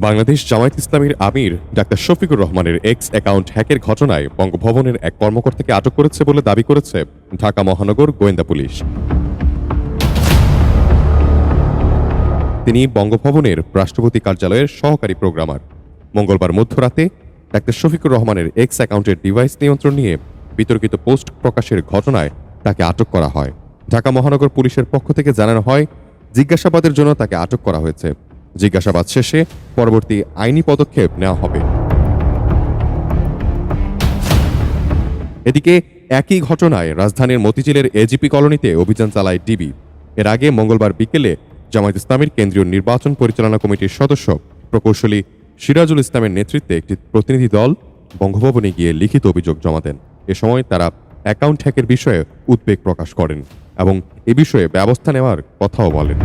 বাংলাদেশ জামায়াত ইসলামীর আমির ডাক্তার শফিকুর রহমানের x account হ্যাকের ঘটনায় বঙ্গভবনের এক কর্মকর্তাকে আটক করেছে বলে দাবি করেছে ঢাকা মহানগর গোয়েন্দা পুলিশ। তিনি বঙ্গভবনের রাষ্ট্রপতি কার্যালয়ের সহকারী প্রোগ্রামার। মঙ্গলবার মধ্যরাতে ডাক্তার শফিকুর রহমানের এক্স অ্যাকাউন্টের ডিভাইস নিয়ন্ত্রণ নিয়ে বিতর্কিত পোস্ট প্রকাশের ঘটনায় তাকে আটক করা হয়। ঢাকা মহানগর পুলিশের পক্ষ থেকে জানানো হয়, জিজ্ঞাসাবাদের জন্য তাকে আটক করা হয়েছে। জিজ্ঞাসাবাদ শেষে পরবর্তী আইনি পদক্ষেপ নেওয়া হবে। এদিকে একই ঘটনায় রাজধানীর মতিঝিলের এজিপি কলোনিতে অভিযান চালায় ডিবি। এর আগে মঙ্গলবার বিকেলে জামায়াত ইসলামীর কেন্দ্রীয় নির্বাচন পরিচালনা কমিটির সদস্য প্রকৌশলী সিরাজুল ইসলামের নেতৃত্বে একটি প্রতিনিধি দল বঙ্গভবনে গিয়ে লিখিত অভিযোগ জমা দেন। এ সময় তারা অ্যাকাউন্ট হ্যাকের বিষয়ে উদ্বেগ প্রকাশ করেন এবং এ বিষয়ে ব্যবস্থা নেওয়ার কথাও বলেন।